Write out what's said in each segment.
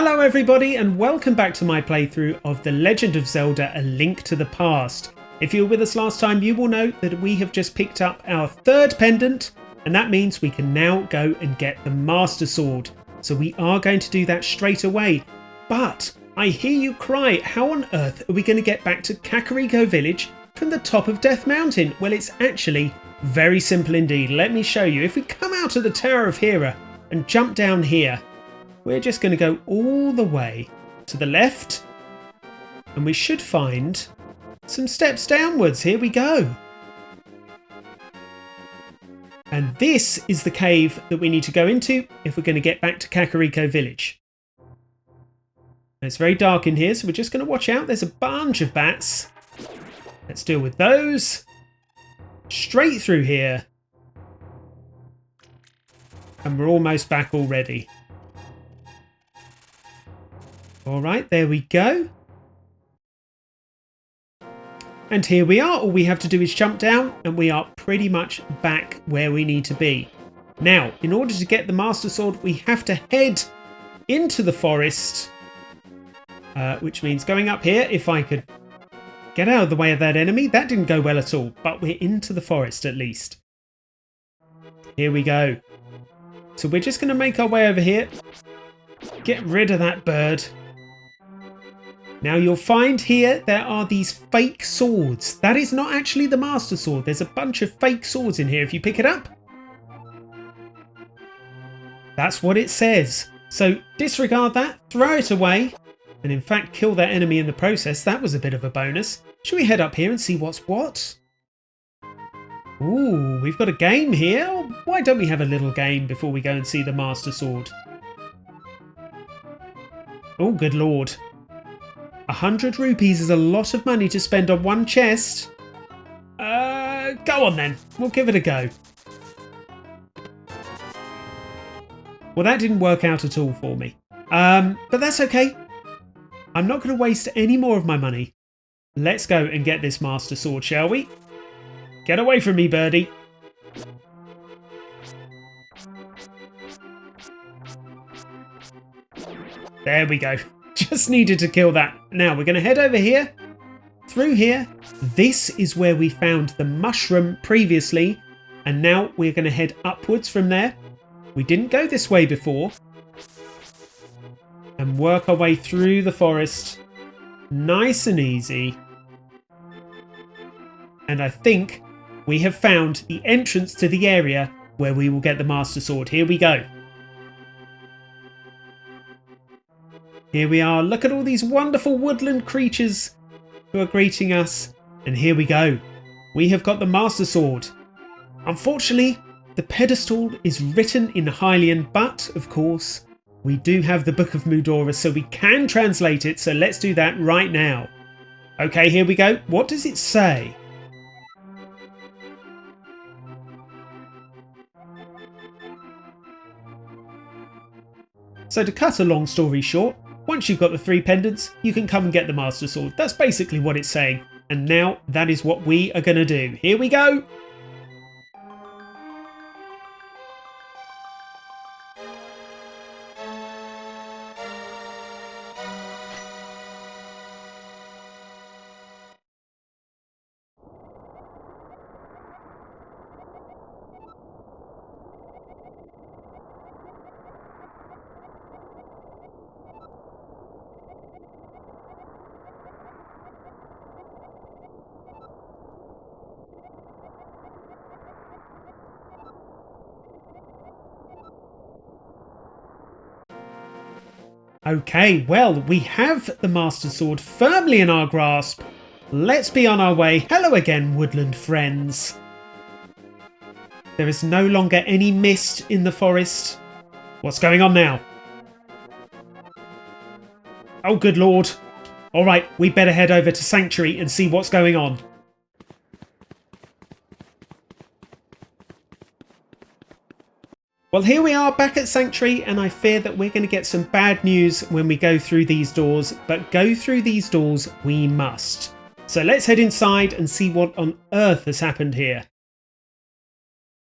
Hello everybody and welcome back to my playthrough of The Legend of Zelda: A Link to the Past. If you were with us last time, you will note that we have just picked up our third pendant, and that means we can now go and get the Master Sword. So we are going to do that straight away. But I hear you cry, how on earth are we going to get back to Kakariko Village from the top of Death Mountain? Well, it's actually very simple indeed. Let me show you. If we come out of the Tower of Hera and jump down here, we're just going to go all the way to the left and we should find some steps downwards. Here we go. And this is the cave that we need to go into if we're going to get back to Kakariko Village. It's very dark in here, so we're just going to watch out. There's a bunch of bats. Let's deal with those. Straight through here. And we're almost back already. Alright, there we go. And here we are. All we have to do is jump down and we are pretty much back where we need to be. Now, in order to get the Master Sword, we have to head into the forest. Which means going up here, if I could get out of the way of that enemy. That didn't go well at all, but we're into the forest at least. Here we go. So we're just going to make our way over here. Get rid of that bird. Now you'll find here there are these fake swords. That is not actually the Master Sword. There's a bunch of fake swords in here. If you pick it up, that's what it says. So disregard that, throw it away, and in fact kill that enemy in the process. That was a bit of a bonus. Should we head up here and see what's what? Ooh, we've got a game here. Why don't we have a little game before we go and see the Master Sword? Oh, good lord. 100 rupees is a lot of money to spend on one chest. Go on then. We'll give it a go. Well, that didn't work out at all for me. But that's okay. I'm not going to waste any more of my money. Let's go and get this Master Sword, shall we? Get away from me, birdie. There we go. Just needed to kill that. Now we're going to head over here, through here. This is where we found the mushroom previously, and now we're going to head upwards from there. We didn't go this way before. And work our way through the forest. Nice and easy. And I think we have found the entrance to the area where we will get the Master Sword. Here we go. Here we are. Look at all these wonderful woodland creatures who are greeting us. And here we go. We have got the Master Sword. Unfortunately, the pedestal is written in Hylian, but of course, we do have the Book of Mudora, so we can translate it. So let's do that right now. Okay, here we go. What does it say? So to cut a long story short, once you've got the 3 pendants, you can come and get the Master Sword. That's basically what it's saying. And now that is what we are going to do. Here we go. Okay, well, we have the Master Sword firmly in our grasp. Let's be on our way. Hello again, woodland friends. There is no longer any mist in the forest. What's going on now? Oh, good lord. All right, we better head over to Sanctuary and see what's going on. Well, here we are back at Sanctuary, and I fear that we're going to get some bad news when we go through these doors, but go through these doors we must. So let's head inside and see what on earth has happened here.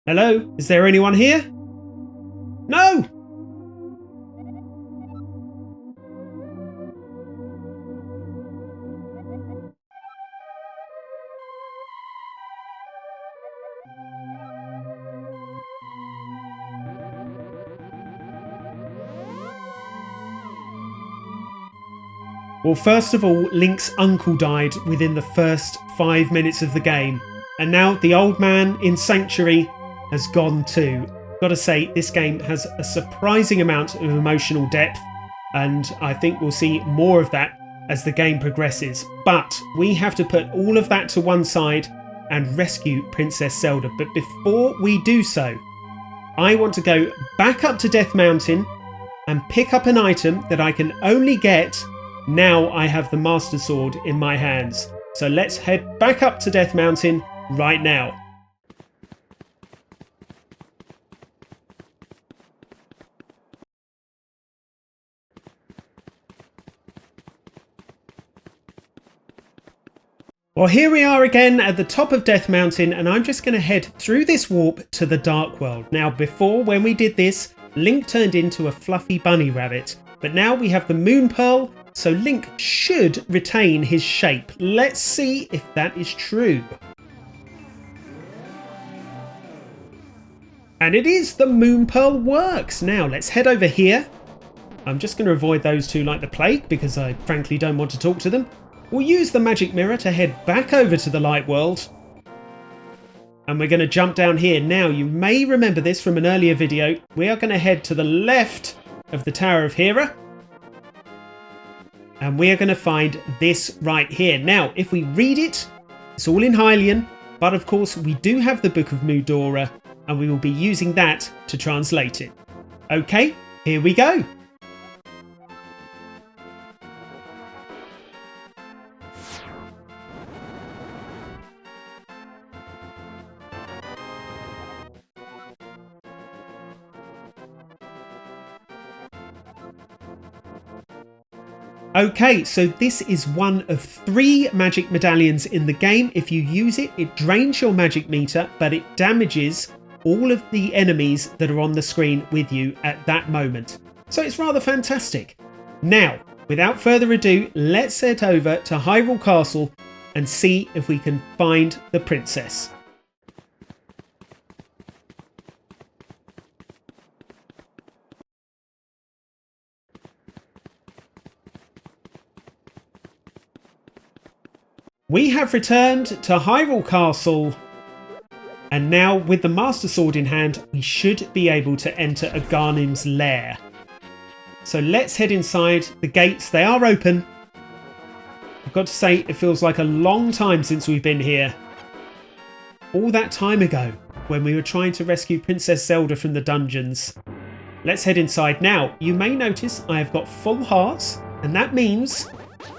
Hello? Is there anyone here? No! Well, first of all, Link's uncle died within the first 5 minutes of the game. And now the old man in Sanctuary has gone too. Gotta say, this game has a surprising amount of emotional depth, and I think we'll see more of that as the game progresses. But we have to put all of that to one side and rescue Princess Zelda. But before we do so, I want to go back up to Death Mountain and pick up an item that I can only get now I have the Master Sword in my hands. So let's head back up to Death Mountain right now. Well, here we are again at the top of Death Mountain, and I'm just going to head through this warp to the Dark World. Now, before, when we did this, Link turned into a fluffy bunny rabbit, but now we have the Moon Pearl, so Link should retain his shape. Let's see if that is true. And it is, the Moon Pearl works. Now, let's head over here. I'm just going to avoid those two like the plague because I frankly don't want to talk to them. We'll use the magic mirror to head back over to the light world. And we're going to jump down here. Now, you may remember this from an earlier video. We are going to head to the left of the Tower of Hera. And we are going to find this right here. Now, if we read it, it's all in Hylian. But of course, we do have the Book of Mudora. And we will be using that to translate it. Okay, here we go. Okay, so this is one of 3 magic medallions in the game. If you use it, it drains your magic meter, but it damages all of the enemies that are on the screen with you at that moment. So it's rather fantastic. Now, without further ado, let's head over to Hyrule Castle and see if we can find the princess. We have returned to Hyrule Castle, and now with the Master Sword in hand, we should be able to enter Agahnim's lair. So let's head inside. The gates, they are open. I've got to say, it feels like a long time since we've been here. All that time ago, when we were trying to rescue Princess Zelda from the dungeons. Let's head inside now. You may notice I have got full hearts, and that means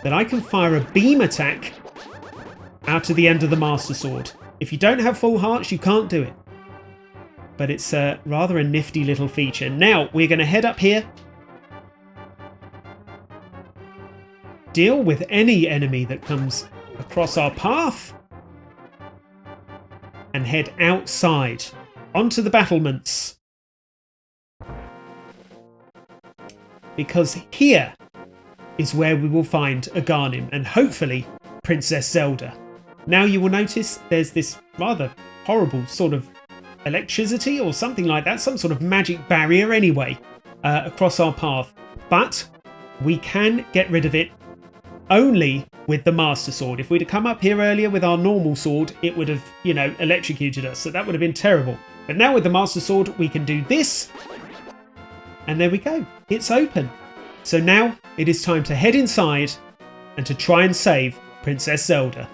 that I can fire a beam attack out to the end of the Master Sword. If you don't have full hearts, you can't do it. But it's rather a nifty little feature. Now, we're going to head up here. Deal with any enemy that comes across our path. And head outside, onto the battlements. Because here is where we will find Agahnim and hopefully Princess Zelda. Now you will notice there's this rather horrible sort of electricity or something like that, some sort of magic barrier anyway, across our path. But we can get rid of it only with the Master Sword. If we'd have come up here earlier with our normal sword, it would have, you know, electrocuted us. So that would have been terrible. But now with the Master Sword, we can do this. And there we go. It's open. So now it is time to head inside and to try and save Princess Zelda.